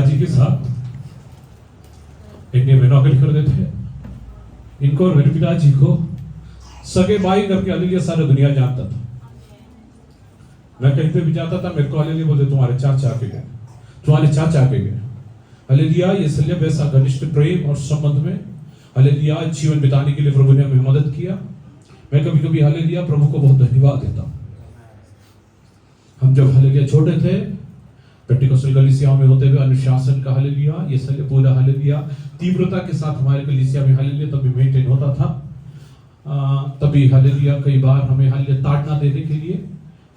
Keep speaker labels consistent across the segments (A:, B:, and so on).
A: पिताजी के साथ इंडिया में नौकरी करते थे। इनको और मेरे पिताजी को सगे भाई करके हालेलुया सारा दुनिया जानता था। मैं कहीं पे भी जाता था, मेरे को हालेलुया बोलते तुम्हारे चाचा के गए, तुम्हारे चाचा के गए। हालेलुया, ये इसलिए वैसा घनिष्ठ प्रेम और संबंध में हालेलुया जीवन बिताने के लिए प्रभु ने हमें मदद किया। मैं कभी कभी हालेलुया प्रभु को बहुत धन्यवाद देता हूं। हम जब हालेलुया छोटे थे, पेंटिकोस्टल कलीसिया में होते हुए अनुशासन का हालेलुया ये सब पूरा हालेलुया तीव्रता के साथ हमारे कलीसिया में हालेलुया तभी मेंटेन होता था। तभी हालेलुया कई बार हमें हालेलुया ताड़ना देने के लिए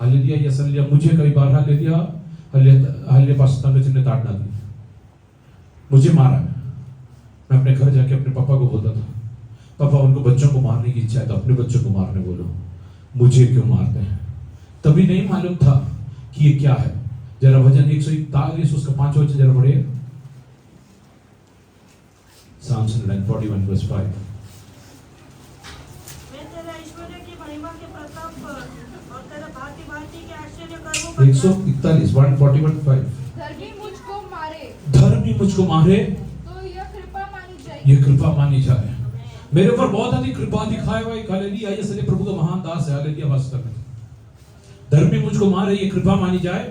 A: हालेलुया ये हालेलुया मुझे कई बार हालेलुया हालेलुया पास्टर तंगज ने ताड़ना दी, मुझे मारा। मैं अपने घर जाके अपने पापा को बोलता था, पापा उनको बच्चों को मारने की इच्छा है तो अपने बच्चों को मारने बोलो, मुझे क्यों मारते हैं। तभी नहीं मालूम था कि ये क्या है। जरा भजन 141 उसका 5 वचन जरा पढ़िए। Psalms 141 verse 5।
B: मैं तेरा ऐश्वर्य की महिमा के प्रताप और तेरा भांति-भांति के आश्चर्य कर्मों पर
A: 141 141 5।
C: धर्मी मुझको मारे
A: धर्मी मुझको मारे
C: तो यह कृपा मानी जाए।
A: ये कृपा मानी जाए। मेरे ऊपर बहुत अधिक कृपा दिखाए हुआ एक हालेलुया ये प्रभु का महान दास है। हालेलुया वास्तव में धर्मी मुझको मारे ये कृपा मानी जाए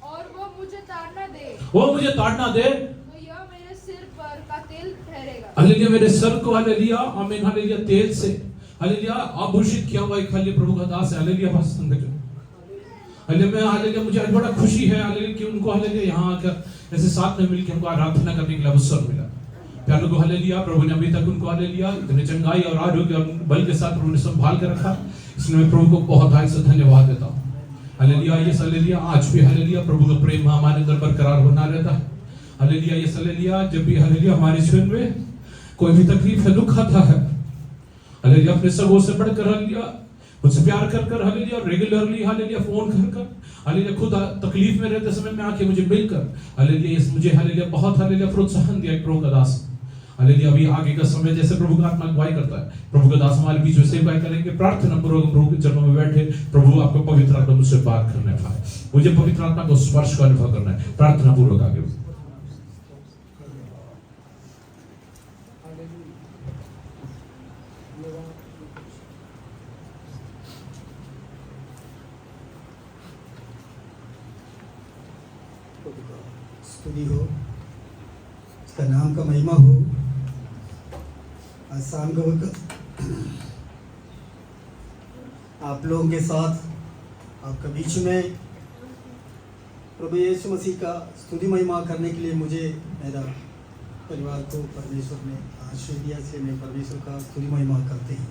C: और वो मुझे ताड़ना दे,
A: वो मुझे ताड़ना दे
C: तो यह मेरे सिर पर का तेल ठहरेगा।
A: हालेलुया मेरे सर को हालेलुया आमीन हालेलुया तेल से हालेलुया आभूषित किया हुआ एक हालेलुया प्रभु का दास है। हालेलुया वास्तव में हालेलुया हालेलुया मुझे आज बड़ा खुशी है हालेलुया कि उनको हालेलुया यहाँ आकर ऐसे साथ में मिलकर हमको आराधना करने के लिए अवसर मिला। प्यारे को हालेलुया प्रभु ने अभी तक उनको हालेलुया इतने चंगाई और आरोग्य और बल के साथ प्रभु ने संभाल कर रखा। इसलिए मैं प्रभु को बहुत दिल से धन्यवाद देता हूँ। हालेलुया ये हालेलुया आज भी हालेलुया प्रभु का प्रेम हमारे अंदर बरकरार बना रहता है। हालेलुया ये हालेलुया जब भी हालेलुया हमारे जीवन में कोई भी तकलीफ है दुख आता है हालेलुया अपने सबों से बढ़कर हालेलुया मुझसे प्यार कर हालेलुया रेगुलरली हालेलुया फोन कर हालेलुया खुद तकलीफ में रहते समय में आके मुझे मिलकर हालेलुया मुझे हालेलुया बहुत हालेलुया प्रोत्साहन दिया प्रभु का दास। हालेलुया अभी आगे का समय जैसे प्रभु का आत्मा अगुवाई करता है, प्रभु का दास हमारे बीच में सेवा करेंगे। प्रार्थना पूर्वक प्रभु के चरणों में बैठे प्रभु आपको पवित्र आत्मा मुझसे बात करने पाए, मुझे पवित्र आत्मा को स्पर्श का अनुभव करना है। प्रार्थना पूर्वक आगे
D: स्तुति हो, उसका नाम का महिमा हो। आज शाम के वक्त आप लोगों के साथ आपके बीच में प्रभु यीशु मसीह का स्तुति महिमा करने के लिए मुझे मेरा परिवार को परमेश्वर ने आशीष दिया, से मैं परमेश्वर का स्तुति महिमा करते हैं।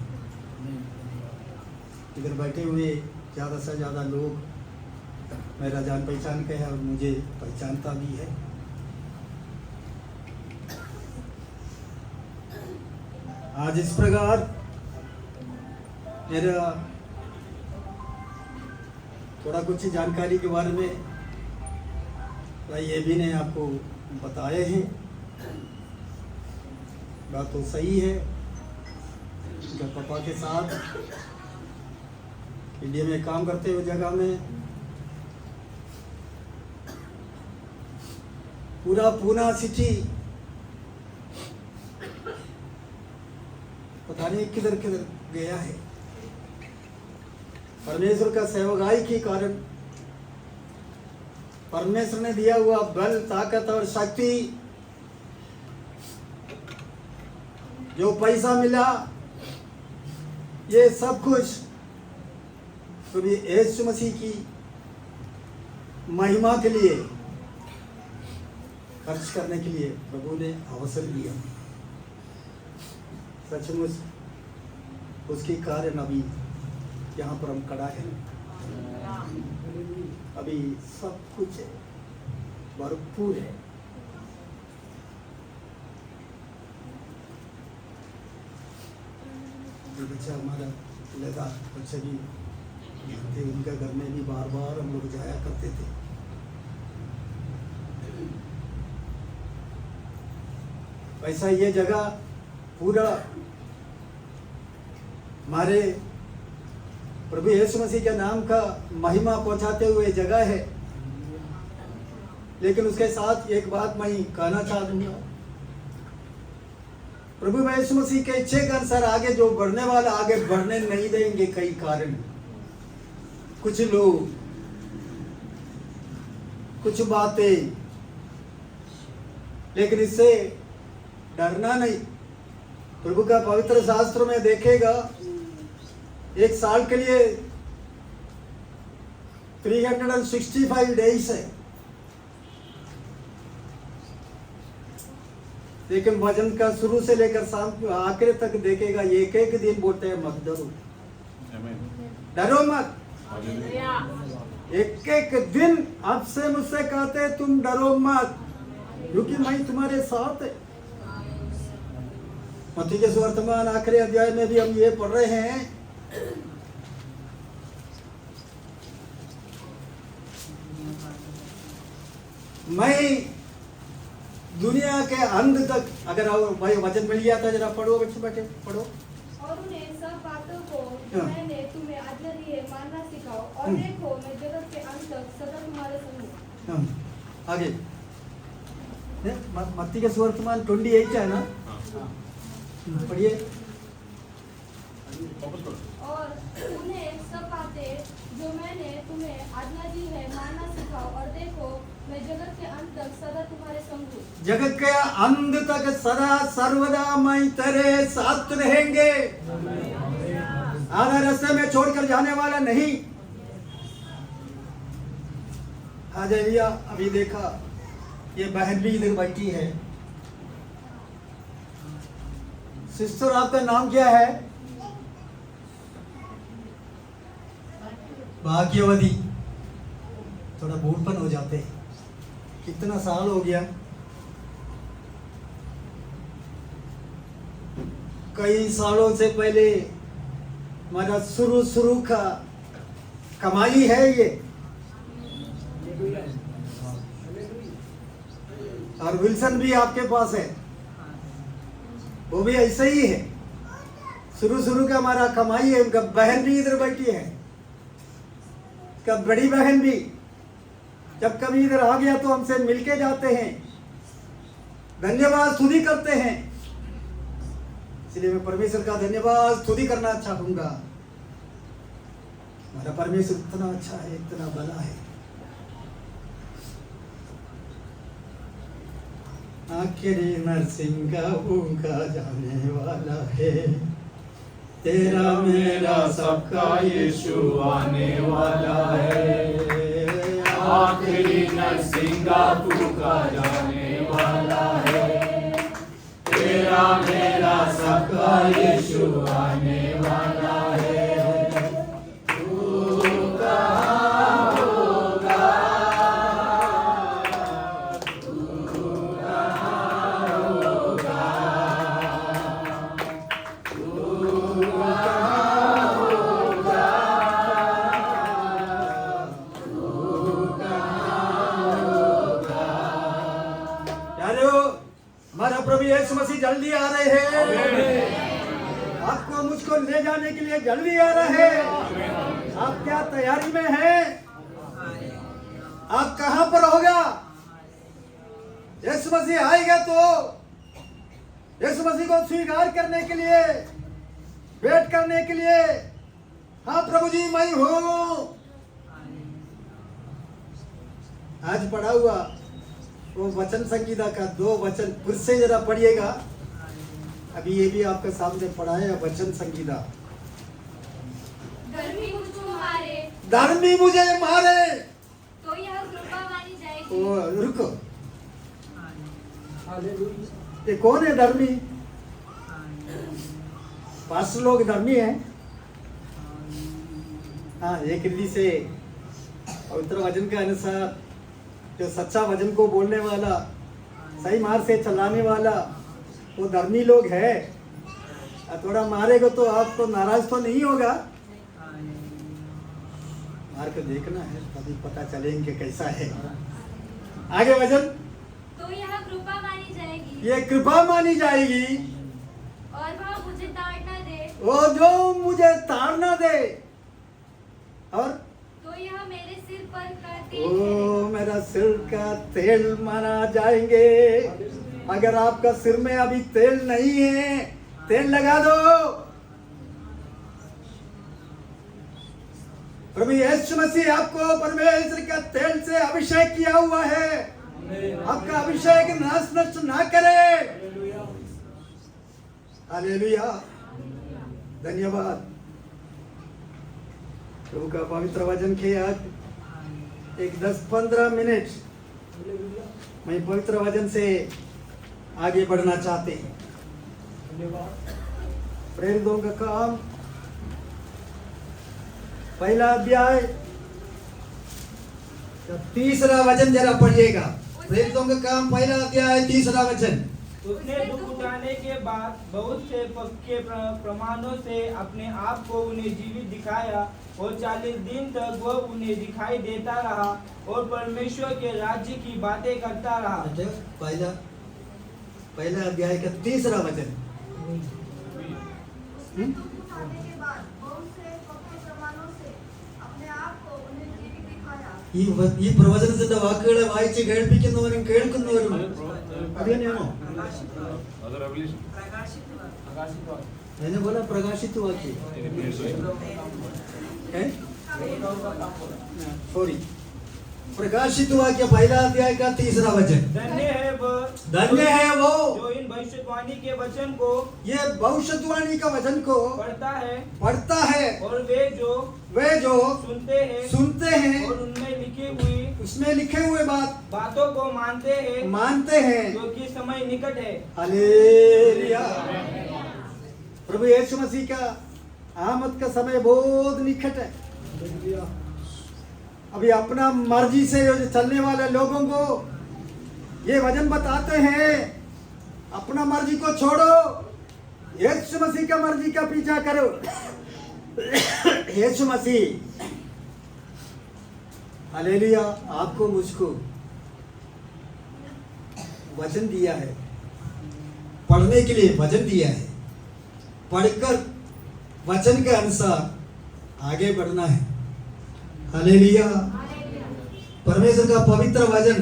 D: इधर बैठे हुए ज़्यादा से ज़्यादा लोग मेरा जान पहचान का है और मुझे पहचानता भी है। आज इस प्रकार मेरा थोड़ा कुछ जानकारी के बारे में ये भी ने आपको बताए हैं। बात तो सही है, जब पापा के साथ इंडिया में काम करते हुए जगह में पूरा पूना सिटी पता नहीं किधर किधर गया है। परमेश्वर का सेवकाई के कारण परमेश्वर ने दिया हुआ बल ताकत और शक्ति, जो पैसा मिला, ये सब कुछ प्रभु यीशु मसीह की महिमा के लिए खर्च करने के लिए प्रभु ने अवसर दिया। सचमुच उसके कारण अभी यहाँ पर हम खड़ा है। अभी सब कुछ है, भरपूर है। बच्चा हमारा लगा बच्चे भी थे, उनका घर में भी बार बार हम लोग जाया करते थे। वैसा ये जगह पूरा हमारे प्रभु यीशु मसीह के नाम का महिमा पहुंचाते हुए जगह है। लेकिन उसके साथ एक बात मैं कहना चाहूँगा, प्रभु यीशु मसीह के इच्छे के अनुसार आगे जो बढ़ने वाला आगे बढ़ने नहीं देंगे। कई कारण, कुछ लोग, कुछ बातें, लेकिन इससे डरना नहीं। प्रभु का पवित्र शास्त्र में देखेगा, एक साल के लिए 365 डेज है, लेकिन वचन का शुरू से लेकर शाम आखिर तक देखेगा, एक एक दिन बोलते हैं मत डरो, डरो मत। एक एक दिन आपसे मुझसे कहते हैं तुम डरो मत, क्योंकि मैं तुम्हारे साथ है। मत्ती के सुवर्तमान आखिरी अध्याय में भी हम ये पढ़ रहे हैं, मैं दुनिया के अंत तक, अगर भाई वचन मिल गया था, जरा पढ़ो बच्चे, बैठे पढ़ो।
C: और उन्हें सब बातों को जो
D: हाँ।
C: मैंने तुम्हें आज्ञा दी है मानना सिखाओ, और देखो मैं जगत के अंत तक सदा तुम्हारे संग हूँ।
D: आगे मत्ती के सुवर्तमान 28 है ना, पढ़िए।
C: और उन्हें सब बातें जो मैंने तुम्हें आज्ञा दी है मानना सिखाओ, और देखो मैं जगत के अंत तक सदा तुम्हारे संग हूँ।
D: जगत के अंत तक सदा सर्वदा मैं तेरे साथ रहेंगे। आधा रास्ते में छोड़कर जाने वाला नहीं। आज भैया अभी देखा, ये बहन भी इधर बैठी है। सिस्टर आपका नाम क्या है? भाग्यवती। थोड़ा बूढ़पन हो जाते हैं। कितना साल हो गया? कई सालों से पहले हमारा शुरू का कमाई है ये, और विल्सन भी आपके पास है, वो भी ऐसे ही है। शुरू का हमारा कमाई है। उनका बहन भी इधर बैठी है, का बड़ी बहन भी जब कभी इधर आ गया तो हमसे मिलके जाते हैं, धन्यवाद स्तुति करते हैं। इसलिए मैं परमेश्वर का धन्यवाद स्तुति करना चाहूंगा। हमारा परमेश्वर इतना अच्छा है, इतना भला है। आखिरी नरसिंह का जाने वाला है, तेरा मेरा सबका यीशु आने वाला है।
E: आखिरी नरसिंह का जाने वाला है, तेरा मेरा सबका यीशु आने वाला है।
D: हमारा प्रभु यीशु मसीह जल्दी आ रहे हैं। आपको मुझको ले जाने के लिए जल्दी आ रहे हैं। आप क्या तैयारी में हैं? आप कहां पर होगा? यीशु मसीह आएगा तो यीशु मसीह को स्वीकार करने के लिए, वेट करने के लिए, हाँ प्रभु जी मैं हूं। आज पढ़ा हुआ वो वचन संगीता का 2 वचन फिर से जरा पढ़िएगा। अभी ये भी आपके सामने पढ़ा है वचन संगीता।
C: धर्मी मुझको मारे,
D: धर्मी मुझे मारे
C: तो यह कृपा मानी जाएगी।
D: ओ रुको, ये कौन है धर्मी? 5 लोग धर्मी हैं। हाँ, एक रीति से पवित्र वचन के अनुसार जो सच्चा वचन को बोलने वाला, सही मार्ग से चलाने वाला, वो धर्मी लोग है। थोड़ा मारेगा तो आपको नाराज तो नहीं होगा? मार के देखना है, तभी पता चलेंगे कैसा है। आगे वचन,
C: तो यह कृपा मानी जाएगी,
D: ये कृपा मानी जाएगी,
C: और वह मुझे ताड़ना दे,
D: वो जो मुझे ताड़ना दे, और
C: तो यह मेरे सिर पर का तेल
D: ओ
C: ठहरेगा।
D: तुम्हारा सिर का तेल माना जाएंगे। अगर आपका सिर में अभी तेल नहीं है, तेल लगा दो। प्रभु यीशु मसीह आपको परमेश्वर का तेल से अभिषेक किया हुआ है। आपका अभिषेक नाश नष्ट ना करे। हालेलुया, धन्यवाद। प्रभु का पवित्र वचन के आज एक 10-15 मिनट मैं पवित्र वचन से आगे बढ़ना चाहते हैं। प्रेरितों का काम पहला अध्याय 3रा वचन जरा पढ़िएगा। प्रेरितों का काम पहला अध्याय 3रा वचन।
F: उसने दुख उठाने के बाद बहुत से पक्के प्रमाणों से अपने आप को उन्हें जीवित दिखाया और 40 दिन तक वह उन्हें दिखाई देता रहा और परमेश्वर के राज्य की बातें करता रहा।
D: पहला अध्याय का 3रा वचन।
B: दुख उठाने के बाद बहुत से पक्के प्रमाणों से अपने आप को उन्हें जीवित दिखाया।
D: ഈ പ്രവചനത്തിന്റെ വാക്കുകളെ വായിച്ച് കേൾപ്പിക്കുന്നവരും കേൾക്കുന്നവരും അതിനെയാണോ? मैंने बोला प्रकाशित वाक्य, सॉरी, प्रकाशित वाक्य पहला अध्याय का 3रा वचन। धन्य है वो
F: जो इन भविष्यवाणी के वचन को,
D: ये भविष्यवाणी का वचन को पढ़ता है
F: और वे जो सुनते हैं और उसमें लिखे हुए बातों को मानते हैं क्योंकि समय निकट है।
D: हालेलुया। प्रभु यीशु मसीह का आमद का समय बहुत निकट है। अभी अपना मर्जी से जो चलने वाले लोगों को ये वचन बताते हैं, अपना मर्जी को छोड़ो, यीशु मसीह का मर्जी का पीछा करो। यीशु मसीह, हालेलुया, आपको मुझको वचन दिया है, पढ़ने के लिए वचन दिया है, पढ़कर वचन के अनुसार आगे बढ़ना है। हालेलुया। परमेश्वर का पवित्र वचन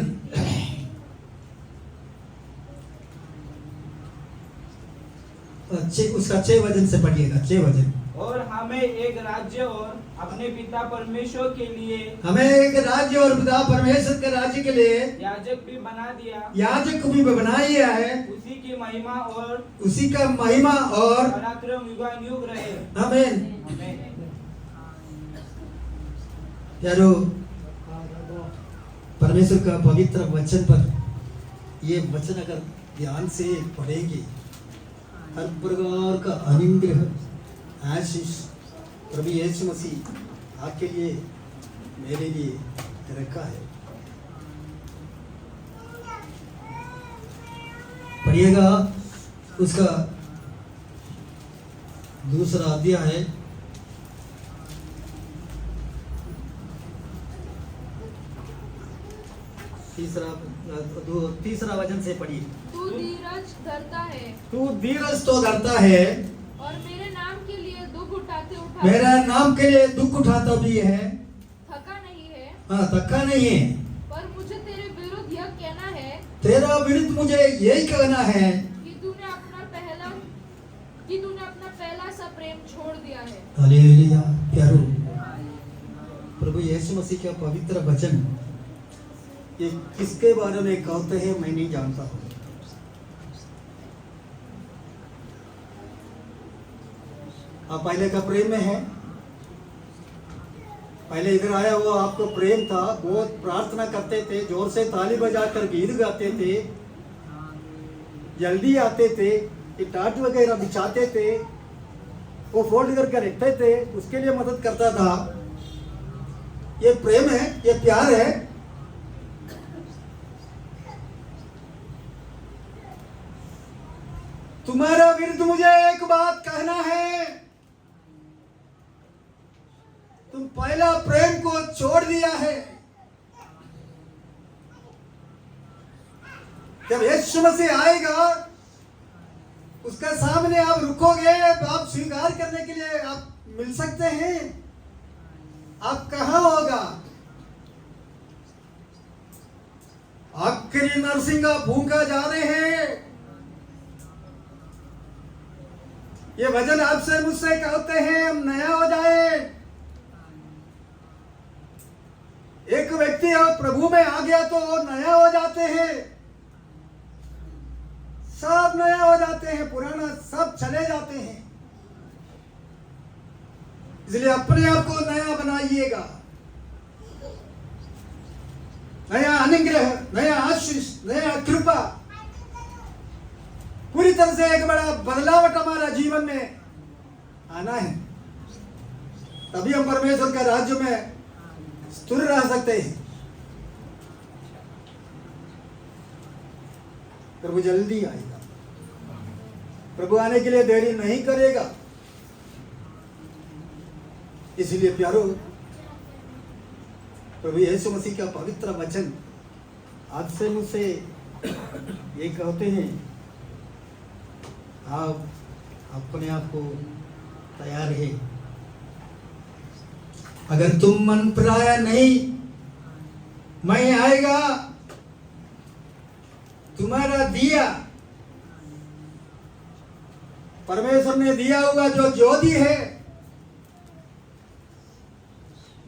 D: उसका 6 वचन से पढ़िएगा। 6 वचन।
F: और हमें एक राज्य और अपने पिता परमेश्वर के लिए,
D: हमें एक राज्य और पिता परमेश्वर के राज्य के लिए
F: याजक भी बना दिया,
D: याजक भी बना दिया है।
F: उसी की महिमा और
D: उसी का महिमा और
F: पराक्रम युगानुयुग रहे।
D: आमीन।
F: आमीन।
D: यारो, परमेश्वर का पवित्र वचन पर ये वचन अगर ध्यान से पढ़ेंगे, हर प्रकार का अनुग्रह, आशीष प्रभु यीशु मसीह आपके लिए, मेरे लिए रखा है। पढ़िएगा उसका 2रा अध्याय है, 3रा वचन से पढ़िए।
C: तू धीरज धरता है,
D: तू धीरज तो धरता है
C: और मेरे नाम के लिए दुख उठाते
D: मेरा नाम के लिए दुख उठाता भी है,
C: थका नहीं है।
D: हाँ, थका नहीं है।
C: पर मुझे तेरे विरुद्ध यह कहना है,
D: तेरा विरुद्ध मुझे यही कहना है
C: कि तूने अपना पहला सा प्रेम छोड़ दिया है।
D: हालेलुया। प्यारो, प्रभु यीशु मसीह का पवित्र वचन ये किसके बारे में कहते हैं मैं नहीं जानता हूँ। आप पहले का प्रेम में है, पहले इधर आया हुआ आपको प्रेम था, बहुत प्रार्थना करते थे, जोर से ताली बजाकर गीत गाते थे, जल्दी आते थे, टाट वगैरह बिछाते थे, वो फोल्ड करके रखते थे, उसके लिए मदद करता था। ये प्रेम है, ये प्यार है। तुम्हारा विरुद्ध मुझे एक बात कहना है, तुम पहला प्रेम को छोड़ दिया है। जब यीशु मसीह आएगा, उसका सामने आप रुकोगे, आप स्वीकार करने के लिए आप मिल सकते हैं। आप कहाँ होगा? आखिरी नरसिंगा फूंका जा रहे हैं। ये वचन आपसे मुझसे कहते हैं हम नया हो जाए। एक व्यक्ति और प्रभु में आ गया तो वो नया हो जाते हैं, सब नया हो जाते हैं, पुराना सब चले जाते हैं। इसलिए अपने आप को नया बनाइएगा। नया अनुग्रह, नया आशीष, नया कृपा, पूरी तरह से एक बड़ा बदलावट हमारा जीवन में आना है। तभी हम परमेश्वर के राज्य में स्थिर रह सकते हैं। प्रभु जल्दी आएगा। प्रभु आने के लिए देरी नहीं करेगा। इसलिए प्यारो, प्रभु यीशु मसीह का पवित्र वचन आपसे मुझसे ये कहते हैं, आप अपने आप को तैयार है। अगर तुम मन पराया नहीं, मैं आएगा, तुम्हारा दिया परमेश्वर ने दिया हुआ जो ज्योति है,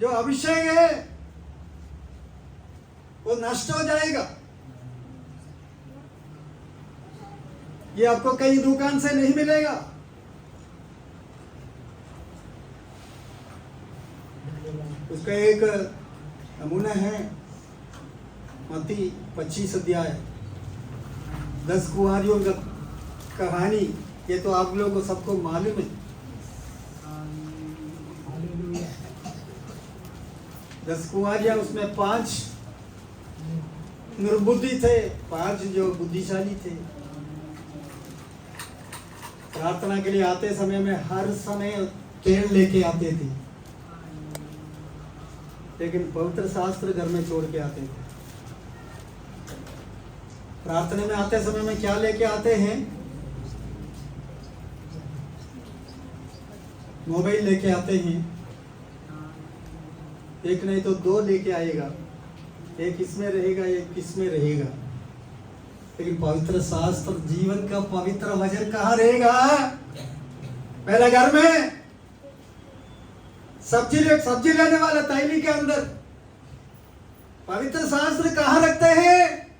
D: जो अभिषेक है, वो नष्ट हो जाएगा। ये आपको कहीं दुकान से नहीं मिलेगा। उसका एक नमूना है मत्ती 25 अध्याय 10 कुंवारियों का कहानी। ये तो आप लोगों को सबको मालूम है। 10 कुंवारियां, उसमें 5 निर्बुद्धि थे, 5 जो बुद्धिशाली थे। प्रार्थना के लिए आते समय में हर समय तेल लेके आते थे, लेकिन पवित्र शास्त्र घर में छोड़ के आते थे। प्रार्थना में आते समय में क्या लेके आते हैं? मोबाइल लेके आते हैं। एक नहीं तो 2 लेके आएगा, एक इसमें रहेगा, एक किसमें रहेगा। लेकिन पवित्र शास्त्र, जीवन का पवित्र वचन कहाँ रहेगा? पहले घर में सब्जी लेने वाला तैली के अंदर पवित्र शास्त्र कहाँ रखते हैं?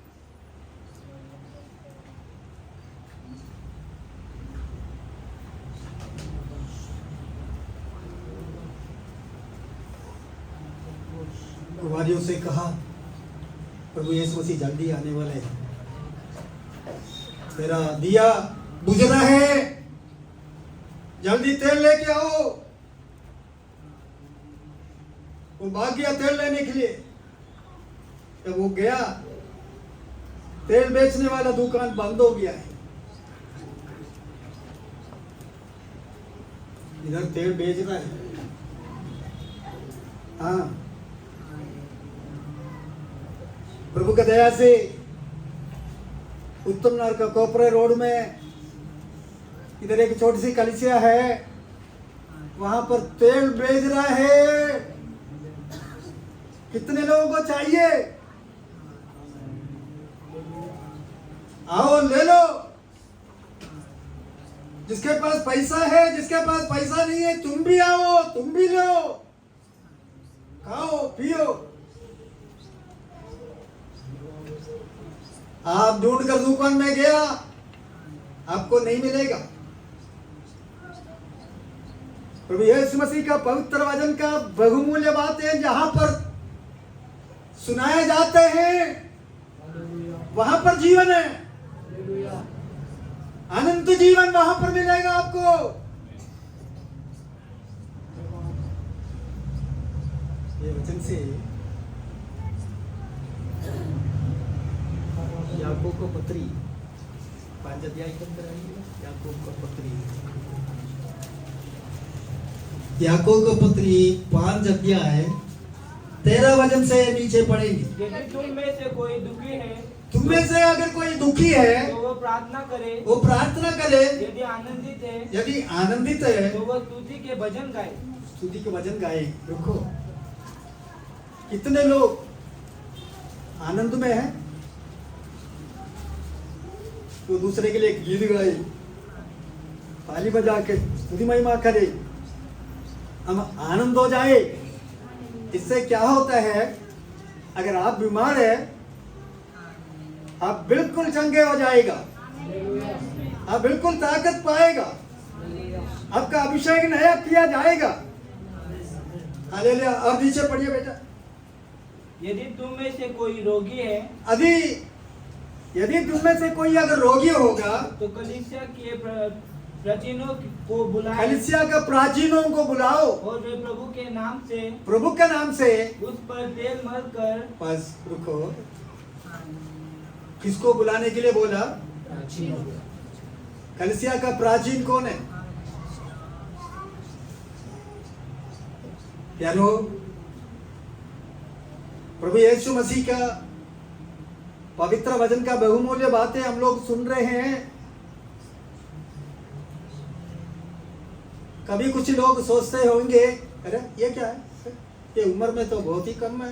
D: कुंवारियों से कहा, प्रभु यीशु मसीह जल्दी आने वाले हैं, तेरा दिया बुझ रहा है, जल्दी तेल लेके आओ। वो भाग गया तेल लेने के लिए। जब वो गया, तेल बेचने वाला दुकान बंद हो गया है। इधर तेल बेच रहा है, हाँ, प्रभु की दया से उत्तम नगर का कोपरे रोड में इधर एक छोटी सी कलिसिया है, वहां पर तेल बेच रहा है। कितने लोगों को चाहिए? आओ ले लो। जिसके पास पैसा है, जिसके पास पैसा नहीं है, तुम भी आओ, तुम भी लो, खाओ पियो। आप ढूंढ कर दुकान में गया, आपको नहीं मिलेगा। प्रभु यीशु मसीह का पवित्र वचन का बहुमूल्य बातें जहां पर सुनाए जाते हैं, वहां पर जीवन है, अनंत जीवन वहां पर मिलेगा आपको। ये वचन से याकूब को पत्री 5 अध्याय के अंदर आइए। याकूब को पत्री, याकूब को पत्री 5 अध्याय 13 वचन से नीचे पढ़ेंगे।
F: यदि तुम में से कोई दुखी है,
D: तुम में से अगर कोई दुखी है
F: तो वो प्रार्थना करे,
D: वो प्रार्थना करे।
F: यदि आनंदित है,
D: यदि आनंदित है
F: तो वो स्तुति के भजन गाए।
D: स्तुति के वचन गाए। देखो कितने लोग आनंद में हैं, तो दूसरे के लिए गीत गाए, ताली बजा के स्तुति महिमा करे, हम आनंद हो जाए। इससे क्या होता है, अगर आप बीमार है आप बिल्कुल चंगे हो जाएगा, आप बिल्कुल ताकत पाएगा, आपका अभिषेक नया किया जाएगा। हालेलुया। और नीचे पढ़िए बेटा।
F: यदि तुम में से कोई रोगी है
D: यदि तुम में से कोई अगर रोगी होगा
F: तो कलीसिया के प्राचीनों को बुलाओ,
D: कलीसिया का प्राचीनों को बुलाओ
F: और वे प्रभु के नाम से उस पर तेल मल कर।
D: बस रुको, किसको बुलाने के लिए बोला? कलीसिया का प्राचीन कौन है? प्यारो, प्रभु यीशु मसीह का पवित्र वचन का बहुमूल्य बातें हम लोग सुन रहे हैं। कभी कुछ लोग सोचते होंगे, अरे ये क्या है, ये उम्र में तो बहुत ही कम है,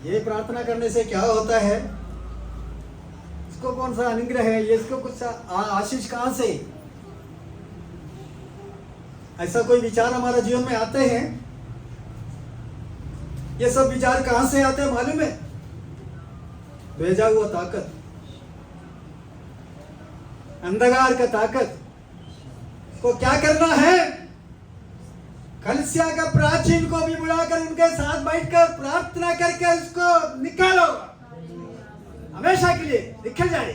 D: ये प्रार्थना करने से क्या होता है, इसको कौन सा अनुग्रह है, ये इसको कुछ आशीष कहां से? ऐसा कोई विचार हमारे जीवन में आते हैं। ये सब विचार कहां से आते हैं मालूम है? भेजा हुआ ताकत, अंधकार का ताकत को क्या करना है? कलीसिया का प्राचीन को भी बुलाकर उनके साथ बैठकर प्रार्थना करके उसको निकालो, हमेशा के लिए निकल जाए।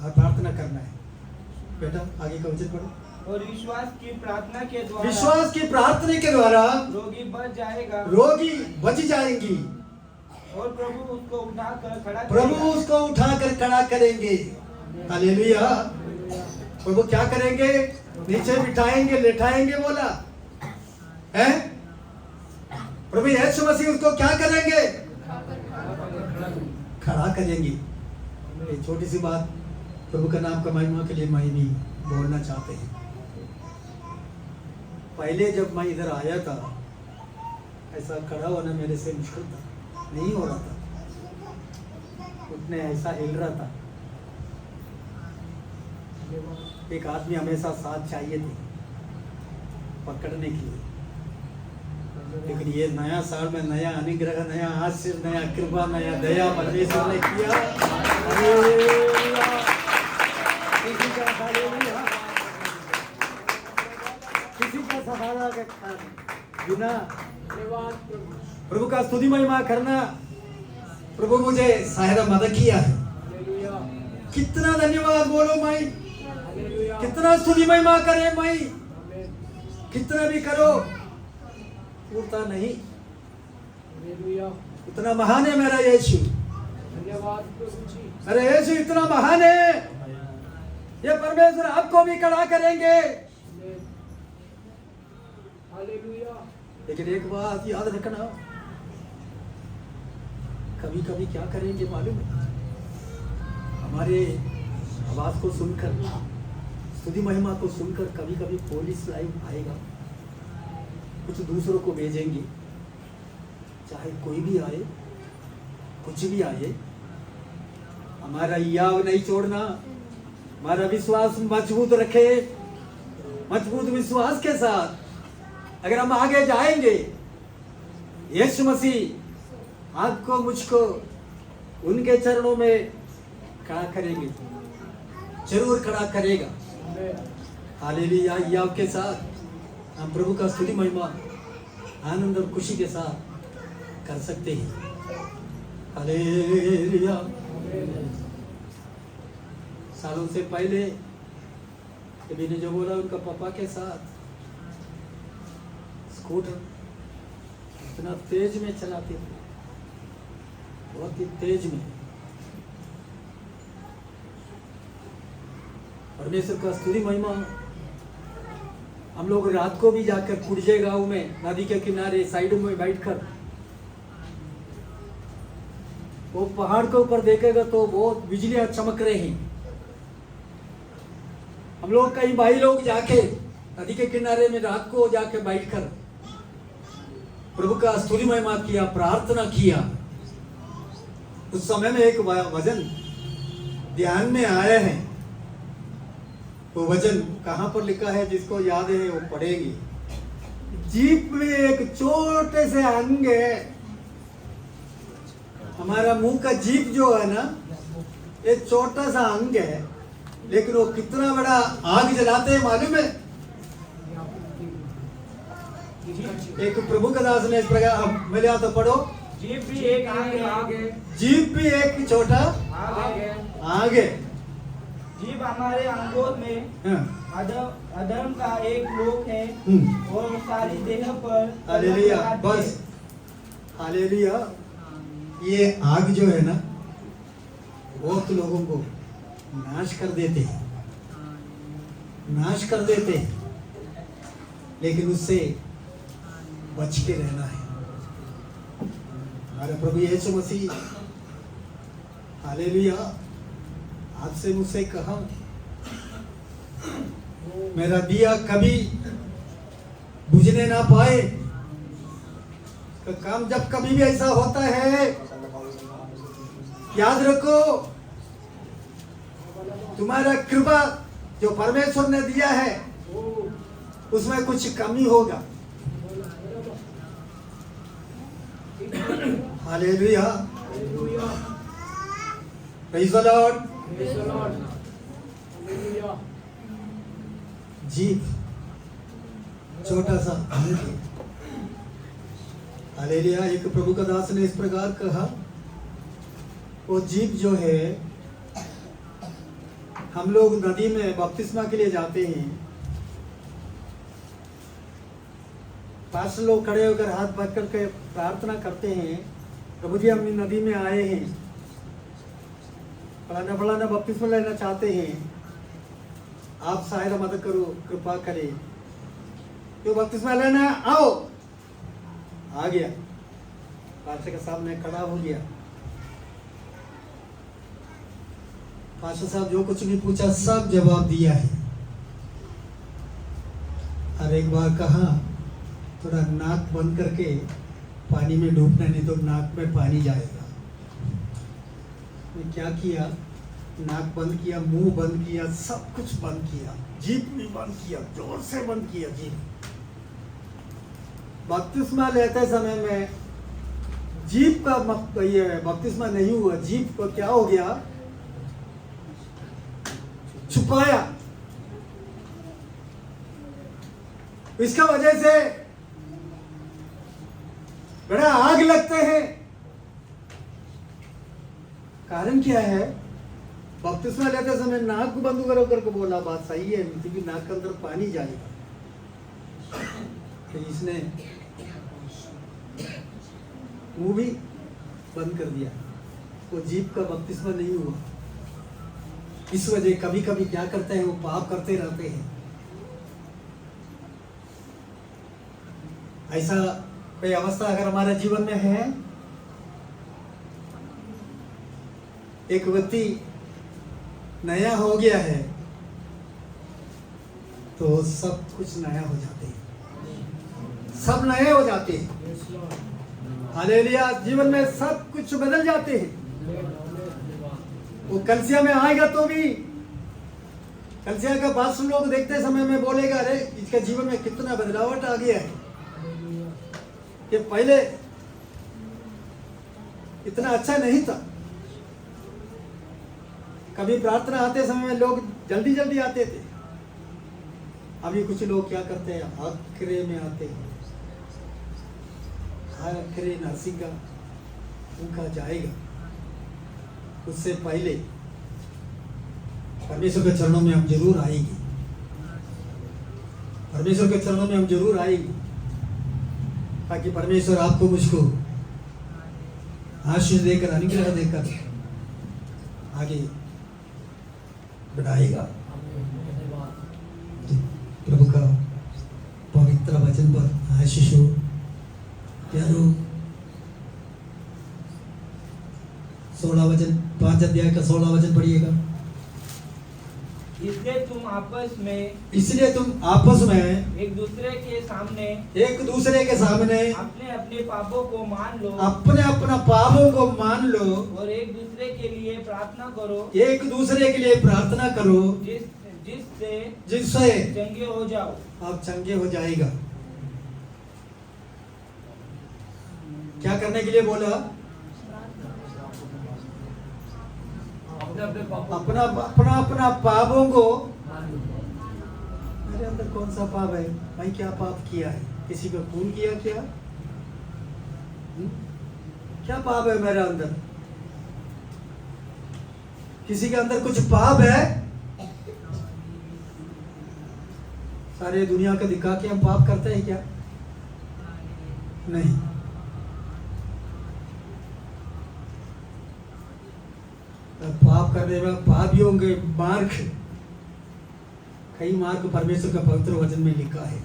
D: और प्रार्थना करना है बेटा, आगे का वचन पढ़ो।
F: और विश्वास की प्रार्थना के द्वारा,
D: विश्वास की प्रार्थना के द्वारा
F: रोगी बच जाएगा,
D: रोगी बच जाएंगी,
F: और प्रभु उसको
D: उठाकर खड़ा करेंगे। हालेलुया। प्रभु क्या करेंगे? नीचे बिठाएंगे, लेटाएंगे, बोला है प्रभु यीशु मसीह। उसको क्या करेंगे? खड़ा करेंगे। एक छोटी सी बात प्रभु का नाम का महिमा के लिए मैं भी बोलना चाहते हैं। पहले जब मैं इधर आया था, ऐसा खड़ा होना मेरे से मुश्किल था, नहीं हो रहा था, उठने ऐसा हिल रहा था। एक आदमी हमेशा साथ चाहिए थे पकड़ने के लिए। लेकिन ये नया साल में नया अनुग्रह, नया आशीष, नया कृपा, नया दया परमेश्वर ने किया। किसी का सहारा बिना प्रभु का स्तुति महिमा करना, प्रभु मुझे सहायता मदद किया है। कितना धन्यवाद बोलो माई, कितना स्तुति महिमा करे माई, कितना भी करो पूरता नहीं। इतना महान है मेरा यीशु, अरे यीशु इतना महान है। ये परमेश्वर आपको भी खड़ा करेंगे। लेकिन एक बात याद रखना, कभी कभी क्या करेंगे मालूम है? हमारे आवाज को सुनकर, स्तुति महिमा को सुनकर कभी कभी पुलिस लाइन आएगा, कुछ दूसरों को भेजेंगे, चाहे कोई भी आए, कुछ भी आए, हमारा याव नहीं छोड़ना। हमारा विश्वास मजबूत रखे, मजबूत विश्वास के साथ अगर हम आगे जाएंगे, यीशु मसीह आपको मुझको उनके चरणों में खड़ा करेंगे, जरूर खड़ा करेगा। हालेलुया। याव के साथ हम प्रभु का स्तुति महिमा आनंद और खुशी के साथ कर सकते हैं। हालेलुया। सालों से पहले कभी ने जो बोला, उनका पापा के साथ स्कूटर इतना तेज में चलाते थे, बहुत ही तेज में। परमेश्वर का स्तुति महिमा। हम लोग रात को भी जाकर कुड़जे गांव में नदी के किनारे साइड में बैठकर वो पहाड़ के ऊपर देखेगा तो बहुत बिजलियां चमक रही हैं। हम लोग कई भाई लोग जाके नदी के किनारे में रात को जाके बैठकर प्रभु का स्तुति महिमा किया, प्रार्थना किया। उस समय में एक वचन ध्यान में आया है। वो वचन कहाँ पर लिखा है, जिसको याद है वो पढ़ेंगे। जीभ में एक छोटे से अंग है। हमारा मुंह का जीभ जो है ना, एक छोटा सा अंग है, लेकिन वो कितना बड़ा आग जलाते हैं मालूम है। एक प्रभु का दास ने इस प्रकार, मेरे यहाँ तो पढ़ो,
F: जीभ भी एक आग है।
D: जीभ भी एक छोटा
F: आग है।
D: आग है।
F: जीभ हमारे अंगों में
D: हाँ।
F: अधर्म का एक लोक है और सारी देह पर
D: हालेलुया, बस हालेलुया। ये आग जो है ना, बहुत लोगों को नाश कर देते हैं, नाश कर देते हैं, लेकिन उससे बच के रहना है। हमारे प्रभु यीशु मसीह हालेलुया आपसे मुझसे कहा, मेरा दिया कभी बुझने ना पाए। तो काम जब कभी भी ऐसा होता है, याद रखो तुम्हारा कृपा जो परमेश्वर ने दिया है उसमें कुछ कमी होगा। Hallelujah, praise the Lord. जीभ छोटा सा अंग है। हालेलुया। एक प्रभु का दास ने इस प्रकार कहा, वो जीभ जो है, हम लोग नदी में बपतिस्मा के लिए जाते हैं, 5 लोग खड़े होकर हाथ पकड़ के प्रार्थना करते हैं, प्रभु जी हम नदी में आए हैं, फलाना फलाना बपतिस्मा लेना चाहते हैं, आप सहायता मदद करो, कृपा करें, तो बपतिस्मा लेना आओ। आ गया, पास्टर के सामने खड़ा हो गया। पास्टर साहब जो कुछ भी पूछा सब जवाब दिया है। और एक बार कहा, थोड़ा नाक बंद करके पानी में डूबना, नहीं तो नाक में पानी जाएगा। मैं क्या किया, नाक बंद किया, मुंह बंद किया, सब कुछ बंद किया, जीभ भी बंद किया, जोर से बंद किया जीभ। बपतिस्मा लेते समय में जीभ का ये बपतिस्मा नहीं हुआ, जीभ को क्या हो गया, छुपाया। इसका वजह से बड़ा आग लगते हैं। कारण क्या है, बपतिस्मा लेते समय नाक बंद करो करके बोला, बात सही है, क्योंकि नाक के अंदर पानी जाएगा। तो इसने मुंह भी बंद कर दिया, वो जीभ का बपतिस्मा नहीं हुआ। इस वजह कभी कभी क्या करते हैं, वो पाप करते रहते हैं। ऐसा कोई अवस्था अगर हमारे जीवन में है, एक व्यक्ति नया हो गया है, तो सब कुछ नया हो जाते हैं, सब नए हो जाते हैं। हालेलुया, जीवन में सब कुछ बदल जाते हैं। वो कलसिया में आएगा तो भी कलसिया का बात सुन लोग देखते समय में बोलेगा, अरे इसका जीवन में कितना बदलावट आ गया है, कि पहले इतना अच्छा नहीं था। कभी प्रार्थना आते समय में लोग जल्दी जल्दी आते थे, अभी कुछ लोग क्या करते हैं, आखिरी में आते हैं। आखिरी नरसिंह का उनका जाएगा, उससे पहले परमेश्वर के चरणों में हम जरूर आएंगे, परमेश्वर के चरणों में हम जरूर आएंगे, ताकि परमेश्वर आपको मुझको आशीष देकर, अनुग्रह देकर आगे बढ़ाएगा। प्रभु का पवित्र वचन पर आशीष हो। प्यारो 16 वचन, 5 अध्याय का 16 वचन पढ़िएगा।
F: इसलिए तुम आपस में एक दूसरे के सामने
E: अपने अपने पापों को मान लो
D: अपने अपना पापों को मान लो
F: और एक दूसरे के लिए प्रार्थना करो
D: एक दूसरे के लिए प्रार्थना करो
F: जिससे चंगे हो जाओ।
D: आप चंगे हो जाएगा। क्या करने के लिए बोला? अपना पापों को। मेरे अंदर कौन सा पाप है भाई? क्या पाप किया है? किसी को खून किया क्या? क्या पाप है मेरे अंदर? किसी के अंदर कुछ पाप है? सारे दुनिया का दिखा के हम पाप करते हैं क्या? नहीं। पाप करने में पापियों के मार्ग, कई मार्ग परमेश्वर का पवित्र वचन में लिखा है।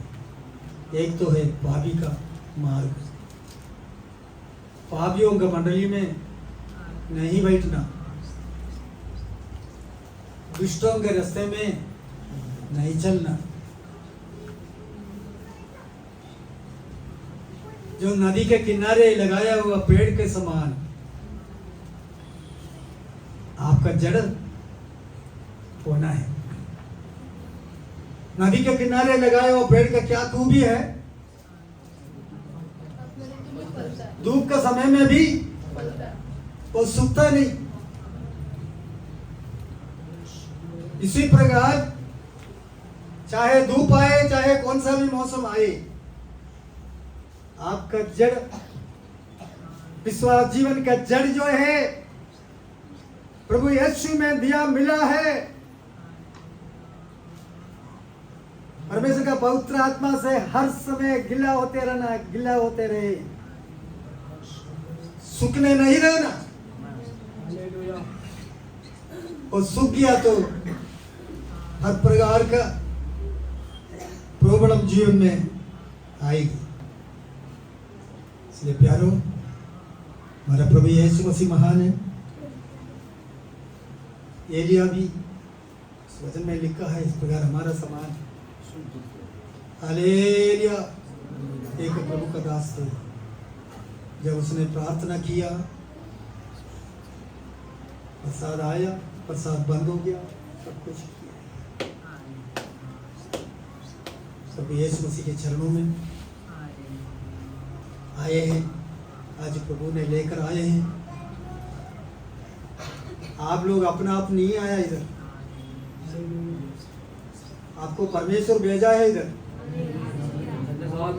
D: एक तो है पापी का मार्ग, पापियों का मंडली में नहीं बैठना, दुष्टों के रास्ते में नहीं चलना। जो नदी के किनारे लगाया हुआ पेड़ के समान आपका जड़ होना है। नदी के किनारे लगाए हुए पेड़ का क्या खूबी है? धूप का समय में भी वो सूखता नहीं। इसी प्रकार चाहे धूप आए, चाहे कौन सा भी मौसम आए, आपका जड़, विश्वास जीवन का जड़ जो है प्रभु यीशु में दिया मिला है। परमेश्वर का पवित्र आत्मा से हर समय गिला होते रहना, गिला होते रहे, सूखने नहीं रहना। और सूख गया तो हर प्रकार का प्रॉब्लम जीवन में आएगी। इसलिए प्यारो, हमारा प्रभु यीशु मसीह महान है। एलिया भी इस वचन में लिखा है इस प्रकार हमारा समान। हालेलुया। एक प्रभु का दास थे, जब उसने प्रार्थना किया, प्रसाद आया, प्रसाद बंद हो गया, सब कुछ किया। सब यीशु मसीह के चरणों में आए हैं, आज प्रभु ने लेकर आए हैं। आप लोग अपना आप नहीं आया इधर, आपको परमेश्वर भेजा है इधर।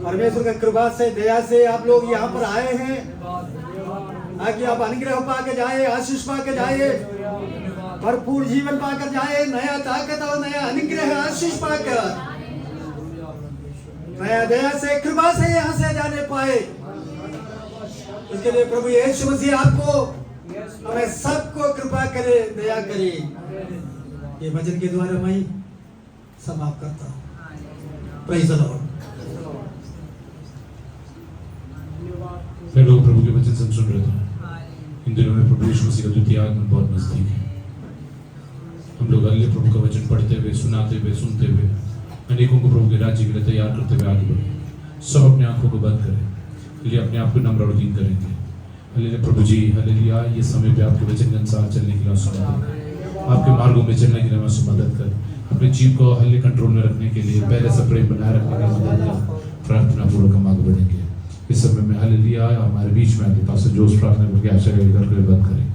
D: परमेश्वर का कृपा से, दया से आप लोग यहाँ पर आए हैं, ताकि आप अनुग्रह पाकर जाए, आशीष पाकर जाए, भरपूर जीवन पाकर जाए, नया ताकत और नया अनुग्रह आशीष पाकर, नया दया से, कृपा से यहाँ से जाने पाए। उसके लिए प्रभु यीशु मसीह आपको, हमें सबको कृपा करे, दया करे। ये वचन के द्वारा मैं समाप्त करता हूँ। Praise the Lord.
A: फिर लोग प्रभु के वचन सुन रहे थे। इन दिनों में प्रभु यीशु मसीह का द्वितीय आगमन बहुत नजदीक है। हम लोग अगले प्रभु का वचन पढ़ते हुए, सुनाते हुए, सुनते हुए, अनेकों को प्रभु के राज्य के लिए तैयार करते हुए आगे बढ़े। सब अपने आंखों को बंद करें, इसलिए अपने आप को नम्र और दीन करेंगे। हालेलुया प्रभु जी, हालेलुया। ये समय पे आपके वचन के अनुसार चलने के लिए मदद कर, आपके मार्गों में चलने के लिए मदद कर, अपने जीव को हल्ले कंट्रोल में रखने के लिए, पहले से प्रेम बनाए रखने के लिए मदद कर। प्रार्थना पूर्वक हम आगे बढ़ेंगे। इस समय में हालेलुया हमारे बीच में आके पास जोश प्रार्थना करके आशा करके बंद करें।